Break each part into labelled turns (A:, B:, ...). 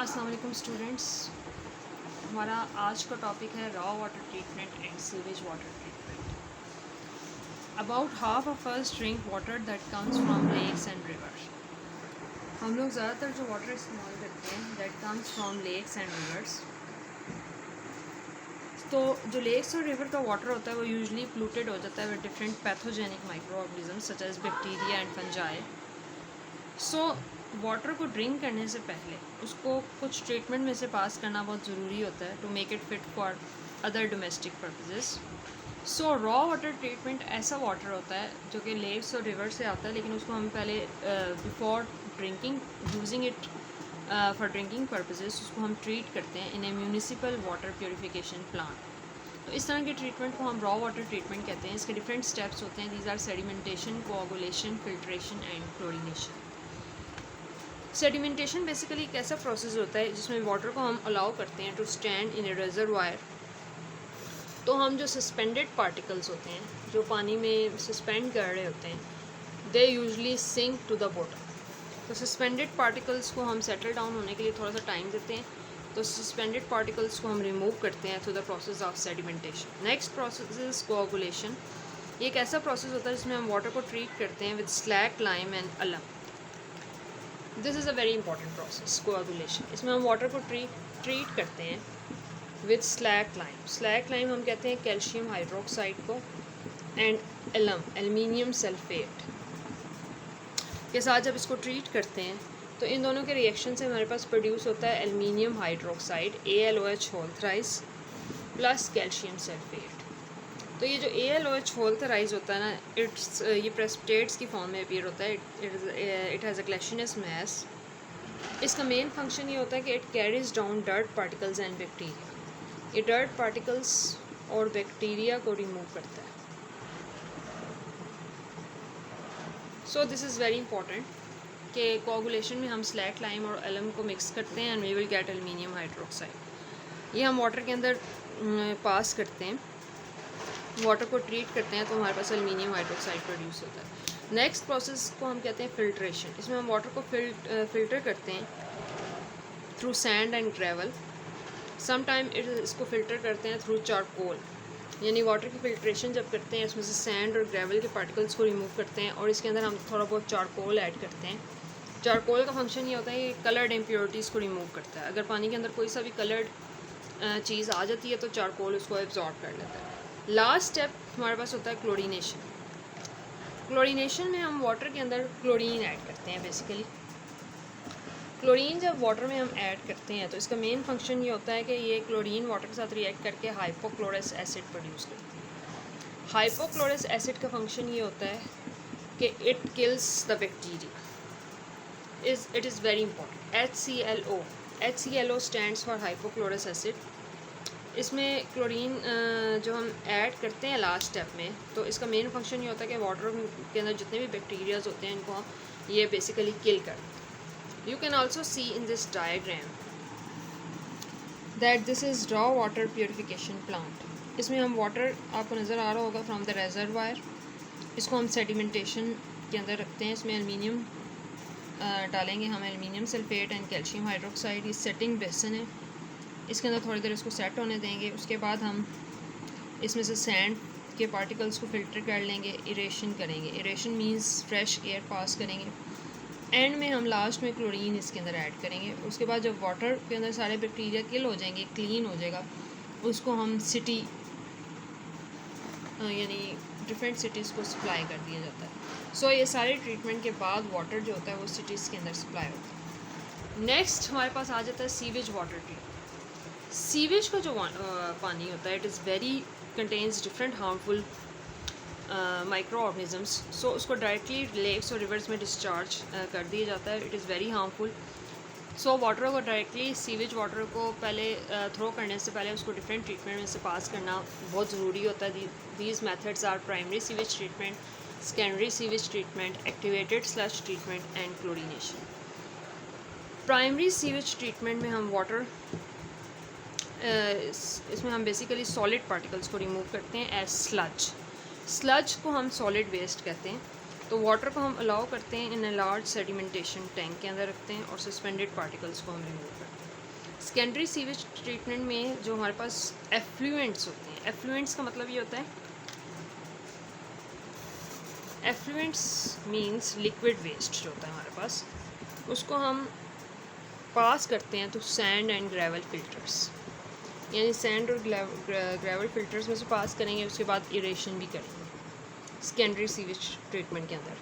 A: अस्सलाम वालेकुम स्टूडेंट्स। हमारा आज का टॉपिक है raw water treatment and sewage water treatment. About half of us drink water that comes from lakes and rivers. हम लोग ज़्यादातर जो वाटर इस्तेमाल करते हैं that comes from lakes and rivers. तो जो लेक्स और रिवर का वाटर होता है वो यूजुअली पोल्यूटेड हो जाता है with different pathogenic micro organisms such as bacteria and fungi. So water को ड्रिंक करने से पहले उसको कुछ ट्रीटमेंट में से पास करना बहुत ज़रूरी होता है to make it fit for other domestic purposes. So raw water treatment ऐसा वाटर होता है जो कि लेक्स और रिवर से आता है, लेकिन उसको हम पहले before drinking using it for drinking purposes उसको हम ट्रीट करते हैं इन ए म्यूनिसिपल वाटर प्योरीफिकेशन प्लांट। तो इस तरह के ट्रीटमेंट को हम रॉ वाटर ट्रीटमेंट कहते हैं। इसके डिफरेंट स्टेप्स होते हैं। These are sedimentation, coagulation, filtration and chlorination. Sedimentation basically एक ऐसा प्रोसेस होता है जिसमें वाटर को हम अलाउ करते हैं to stand in a reservoir. तो हम जो सस्पेंडेड पार्टिकल्स होते हैं जो पानी में सस्पेंड कर रहे होते हैं they usually sink to the bottom. तो सस्पेंडेड पार्टिकल्स को हम सेटल डाउन होने के लिए थोड़ा सा टाइम देते हैं। तो सस्पेंडेड पार्टिकल्स को हम रिमूव करते हैं through the process of sedimentation. Next process is coagulation. ये एक ऐसा प्रोसेस होता है जिसमें हम वाटर को ट्रीट करते हैं विद स्लैक, लाइम एंड अलम। This is a very important process coagulation. इसमें हम वाटर को ट्रीट करते हैं with slack lime. Slack lime हम कहते हैं कैल्शियम हाइड्रोक्साइड को, एंड एलम, एल्युमिनियम सल्फेट के साथ जब इसको ट्रीट करते हैं तो इन दोनों के रिएक्शन से हमारे पास प्रोड्यूस होता है aluminium hydroxide AlOH whole thrice plus calcium sulphate. तो ये जो AlOH होल थ्राइस होता है ना, इट्स ये प्रेसिपिटेट्स की फॉर्म में अपीयर होता है। It has a gelatinous mass. इसका मेन फंक्शन ये होता है कि it carries down dirt particles and bacteria. ये डर्ट पार्टिकल्स और बैक्टीरिया को रिमूव करता है। So this is very important कि कोआगुलेशन में हम स्लैक, लाइम और एलम को मिक्स करते हैं and we will get aluminium hydroxide. ये हम वाटर के अंदर पास करते हैं, वाटर को ट्रीट करते हैं तो हमारे पास एल्युमिनियम हाइड्रोक्साइड प्रोड्यूस होता है। नेक्स्ट प्रोसेस को हम कहते हैं फिल्ट्रेशन। इसमें हम वाटर को फिल्टर करते हैं through sand and gravel. Some time इसको फ़िल्टर करते हैं थ्रू चारकोल। यानी वाटर की फ़िल्ट्रेशन जब करते हैं इसमें से सैंड और ग्रेवल के पार्टिकल्स को रिमूव करते हैं और इसके अंदर हम थोड़ा बहुत चारकोल ऐड करते हैं। चारकोल का फंक्शन ये होता है कि कलर्ड इम्प्योरिटीज़ को रिमूव करता है। अगर पानी के अंदर कोई सा भी कलर्ड चीज़ आ जाती है तो चारकोल उसको एब्जॉर्ब कर लेता है। लास्ट स्टेप हमारे पास होता है क्लोरीनेशन। क्लोरीनेशन में हम वाटर के अंदर क्लोरीन ऐड करते हैं। बेसिकली क्लोरीन जब वाटर में हम ऐड करते हैं तो इसका मेन फंक्शन ये होता है कि ये क्लोरीन वाटर के साथ रिएक्ट करके हाइपोक्लोरस एसिड प्रोड्यूस करती है। हाइपोक्लोरस एसिड का फंक्शन ये होता है कि it kills the bacteria. It is very important. HClO stands for hypochlorous acid. इसमें क्लोरीन जो हम ऐड करते हैं लास्ट स्टेप में, तो इसका मेन फंक्शन ये होता है कि वाटर के अंदर जितने भी बैक्टीरियाज होते हैं इनको ये बेसिकली किल कर देते हैं। You can also see in this diagram that this is raw water purification plant. इसमें हम वाटर आपको नज़र आ रहा होगा फ्रॉम द रेजरवायर। इसको हम सेडिमेंटेशन के अंदर रखते हैं। इसमें एल्युमिनियम डालेंगे हम, aluminium sulphate and calcium hydroxide. ये सेटिंग बेसन है, इसके अंदर थोड़ी देर इसको सेट होने देंगे। उसके बाद हम इसमें से सैंड के पार्टिकल्स को फ़िल्टर कर लेंगे, इरेशन करेंगे। इरेशन मीन्स फ्रेश एयर पास करेंगे। एंड में हम लास्ट में क्लोरीन इसके अंदर ऐड करेंगे। उसके बाद जब वाटर के अंदर सारे बैक्टीरिया किल हो जाएंगे, क्लीन हो जाएगा, उसको हम सिटी यानी डिफरेंट सिटीज़ को सप्लाई कर दिया जाता है। सो ये सारे ट्रीटमेंट के बाद वाटर जो होता है वो सिटीज़ के अंदर सप्लाई होता है। नेक्स्ट हमारे पास आ जाता है सीवेज वाटर ट्रीटमेंट। सीवेज का जो पानी होता है it is very contains different harmful micro organisms. So उसको डायरेक्टली लेक्स और रिवर्स में डिस्चार्ज कर दिया जाता है। It is very harmful. So water को डायरेक्टली सीवेज वाटर को पहले थ्रो करने से पहले उसको डिफरेंट ट्रीटमेंट में से पास करना बहुत ज़रूरी होता है। These methods are primary sewage treatment, secondary sewage treatment, activated slush treatment and chlorination. Primary sewage treatment में हम वाटर इसमें हम बेसिकली सॉलिड पार्टिकल्स को रिमूव करते हैं एज स्लज। स्लज को हम सॉलिड वेस्ट कहते हैं। तो वाटर को हम अलाउ करते हैं इन ए लार्ज सेडिमेंटेशन टैंक के अंदर रखते हैं और सस्पेंडेड पार्टिकल्स को हम रिमूव करते हैं। सेकेंडरी सीवेज ट्रीटमेंट में जो हमारे पास एफ्लुएंट्स होते हैं, एफ्लुएंट्स का मतलब ये होता है, एफ्लुएंट्स मींस लिक्विड वेस्ट जो होता है हमारे पास, उसको हम पास करते हैं तो सैंड एंड ग्रेवल फिल्टर्स, यानी सैंड और ग्रेवल फिल्टर्स में से पास करेंगे, उसके बाद इरेशन भी करेंगे सेकेंडरी सीवेज ट्रीटमेंट के अंदर।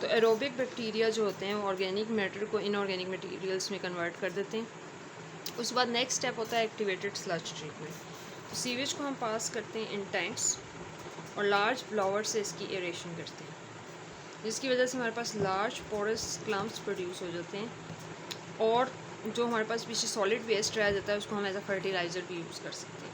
A: तो एरोबिक बैक्टीरिया जो होते हैं वो ऑर्गेनिक मैटर को इनऑर्गेनिक मटेरियल्स में कन्वर्ट कर देते हैं। उसके बाद नेक्स्ट स्टेप होता है एक्टिवेटेड स्लज ट्रीटमेंट। तो सीवेज को हम पास करते हैं इन टैंक्स और लार्ज ब्लावर से इसकी एरेशन करते हैं, जिसकी वजह से हमारे पास लार्ज पोरस क्लम्प्स प्रोड्यूस हो जाते हैं, और जो हमारे पास पीछे सॉलिड वेस्ट रह जाता है उसको हम एज अ फर्टिलाइज़र भी यूज़ कर सकते हैं।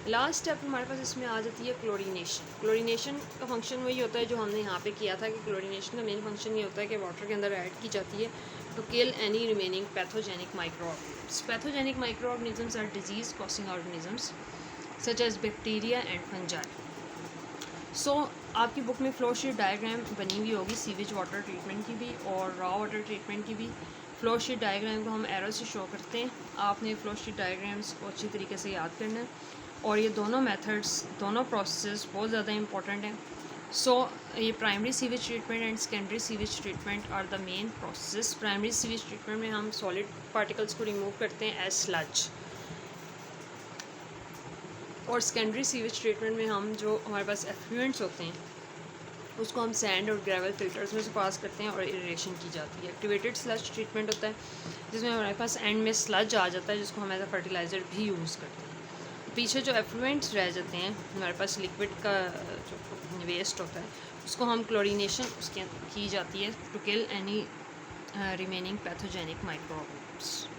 A: लास्ट स्टेप हमारे पास इसमें आ जाती है क्लोरीनेशन। क्लोरीनेशन का फंक्शन वही होता है जो हमने यहाँ पे किया था, कि क्लोरीनेशन का मेन फंक्शन ये होता है कि वाटर के अंदर ऐड की जाती है to kill any remaining pathogenic micro organisms. Pathogenic micro organisms are diseases causing organisms such as bacteria and fungi. So आपकी बुक में फ्लो शीट डायग्राम बनी हुई होगी सीवेज वाटर ट्रीटमेंट की भी और रॉ वाटर ट्रीटमेंट की भी। फ्लो शीट डायग्राम को हम एरो से शो करते हैं, आपने फ्लो शीट डायग्राम्स को अच्छी तरीके से याद करना है, और ये दोनों मेथड्स, दोनों प्रोसेस बहुत ज़्यादा इंपॉर्टेंट हैं। सो ये primary sewage treatment and secondary sewage treatment are the main process. Primary sewage treatment में हम सॉलिड पार्टिकल्स को रिमूव करते हैं एज स्लज, और सेकेंडरी सीवेज ट्रीटमेंट में हम जो हमारे पास एफ्लुएंट्स होते हैं उसको हम सैंड और ग्रेवल फिल्टर्स में से पास करते हैं और एरेशन की जाती है। एक्टिवेटेड स्लज ट्रीटमेंट होता है जिसमें हमारे पास एंड में स्लज आ जाता है, जिसको हम एज अ फर्टिलाइज़र भी यूज़ करते हैं। पीछे जो एफ्लुएंट्स रह जाते हैं हमारे पास लिक्विड का जो वेस्ट होता है उसको हम क्लोरीनेशन उसके की जाती है to kill any remaining pathogenic micro organisms.